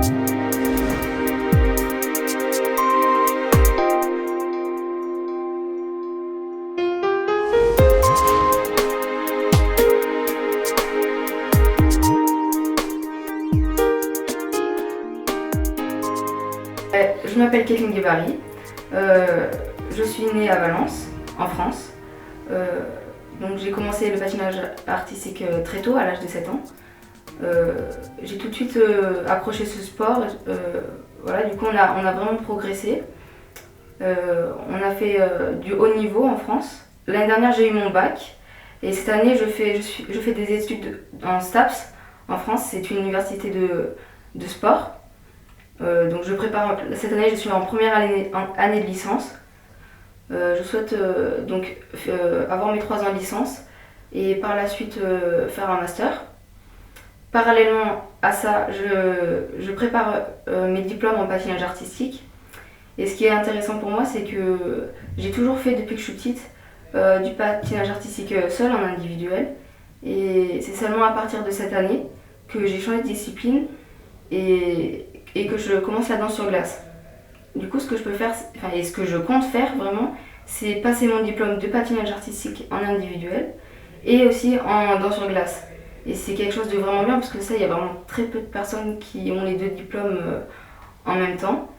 Je m'appelle Kathleen Guébari, je suis née à Valence, en France. Donc j'ai commencé le patinage artistique très tôt, à l'âge de 7 ans. J'ai tout de suite accroché ce sport. Voilà, du coup on a vraiment progressé. On a fait du haut niveau en France. L'année dernière j'ai eu mon bac et cette année je fais des études en STAPS en France, c'est une université de sport. Donc je prépare, cette année je suis en première année de licence. Je souhaite avoir mes 3 ans de licence et par la suite faire un master. Parallèlement à ça, je prépare mes diplômes en patinage artistique. Et ce qui est intéressant pour moi, c'est que j'ai toujours fait depuis que je suis petite du patinage artistique seul en individuel. Et c'est seulement à partir de cette année que j'ai changé de discipline et que je commence la danse sur glace. Du coup, ce que je peux faire, et ce que je compte faire vraiment, c'est passer mon diplôme de patinage artistique en individuel et aussi en danse sur glace. Et c'est quelque chose de vraiment bien parce que ça, il y a vraiment très peu de personnes qui ont les 2 diplômes en même temps.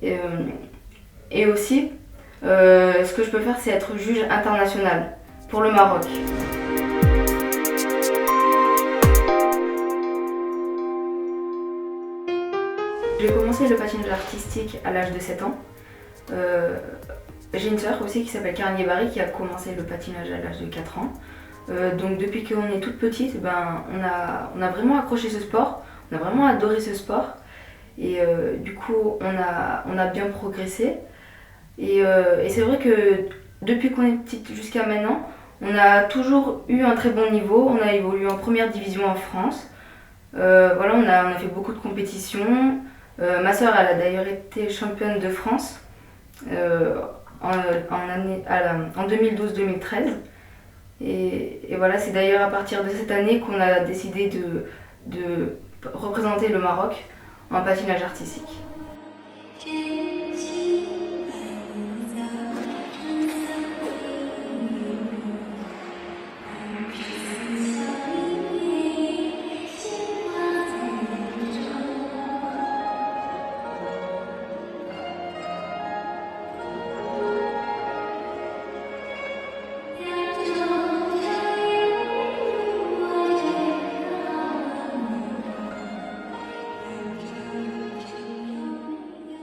Et aussi, ce que je peux faire, c'est être juge international pour le Maroc. J'ai commencé le patinage artistique à l'âge de 7 ans. J'ai une sœur aussi qui s'appelle Karen Guébari qui a commencé le patinage à l'âge de 4 ans. Donc depuis qu'on est toute petite, on a vraiment accroché ce sport, on a vraiment adoré ce sport. Et du coup, on a bien progressé. Et c'est vrai que depuis qu'on est petite jusqu'à maintenant, on a toujours eu un très bon niveau. On a évolué en première division en France. Voilà, on a fait beaucoup de compétitions. Ma sœur, elle a d'ailleurs été championne de France en 2012-2013. Et voilà, c'est d'ailleurs à partir de cette année qu'on a décidé de représenter le Maroc en patinage artistique.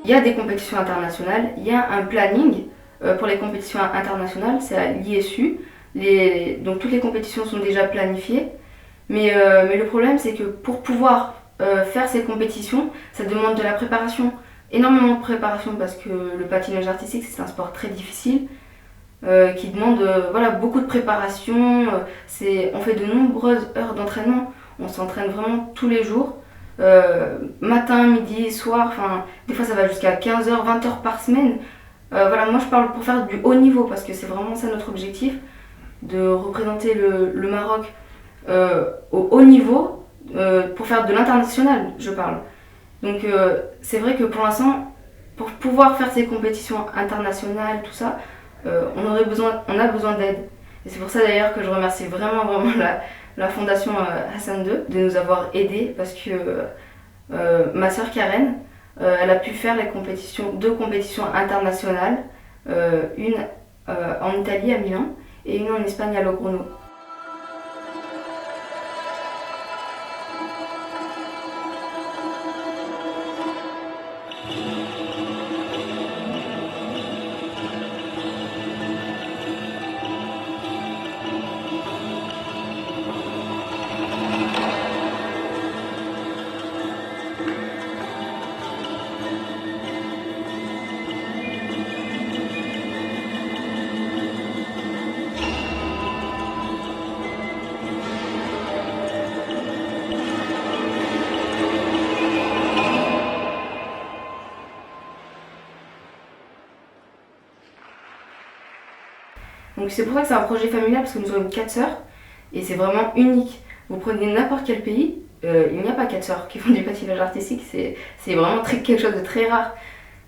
Il y a des compétitions internationales, il y a un planning pour les compétitions internationales, c'est à l'ISU. Donc toutes les compétitions sont déjà planifiées. Mais le problème, c'est que pour pouvoir faire ces compétitions, ça demande de la préparation. Énormément de préparation parce que le patinage artistique, c'est un sport très difficile qui demande voilà, beaucoup de préparation. On fait de nombreuses heures d'entraînement. On s'entraîne vraiment tous les jours. Matin, midi, soir, des fois ça va jusqu'à 15h, 20h par semaine. Voilà, moi je parle pour faire du haut niveau parce que c'est vraiment ça notre objectif, de représenter le Maroc au haut niveau pour faire de l'international, je parle. Donc c'est vrai que pour l'instant, pour pouvoir faire ces compétitions internationales, tout ça, on a besoin d'aide. Et c'est pour ça d'ailleurs que je remercie vraiment la fondation Hassan II de nous avoir aidés parce que ma sœur Karen, elle a pu faire 2 compétitions internationales, une en Italie à Milan et une en Espagne à Logroño. Donc c'est pour ça que c'est un projet familial parce que nous sommes 4 sœurs et c'est vraiment unique. Vous prenez n'importe quel pays, il n'y a pas 4 sœurs qui font du patinage artistique, c'est vraiment quelque chose de très rare.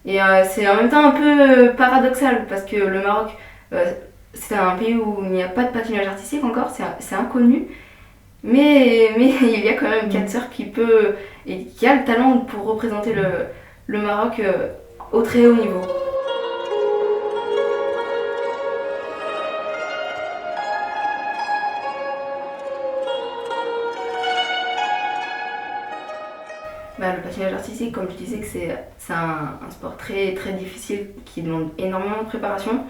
Et c'est en même temps un peu paradoxal parce que le Maroc, c'est un pays où il n'y a pas de patinage artistique encore, c'est inconnu. Mais il y a quand même 4 sœurs qui a le talent pour représenter le Maroc au très haut niveau. Le patinage artistique, comme je disais, que c'est un sport très, très difficile qui demande énormément de préparation.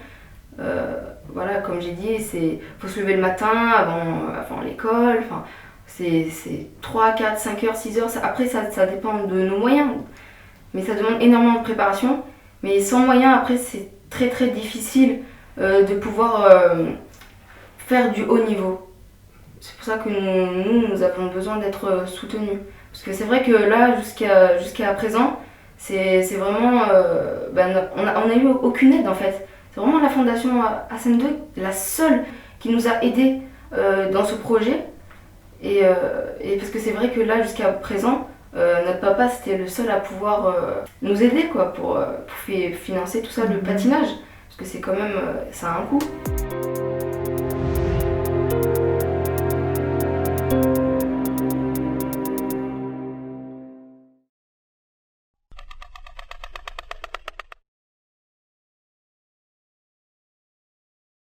Voilà, comme j'ai dit, il faut se lever le matin avant l'école. Enfin, c'est 3, 4, 5 heures, 6 heures. Après, ça dépend de nos moyens. Mais ça demande énormément de préparation. Mais sans moyens, après, c'est très, très difficile de pouvoir faire du haut niveau. C'est pour ça que nous avons besoin d'être soutenus. Parce que c'est vrai que là, jusqu'à présent, c'est vraiment... on a eu aucune aide en fait. C'est vraiment la fondation Hassan II, la seule qui nous a aidés dans ce projet. Et parce que c'est vrai que là, jusqu'à présent, notre papa, c'était le seul à pouvoir nous aider quoi, pour financer tout ça, le patinage. Parce que c'est quand même... ça a un coût.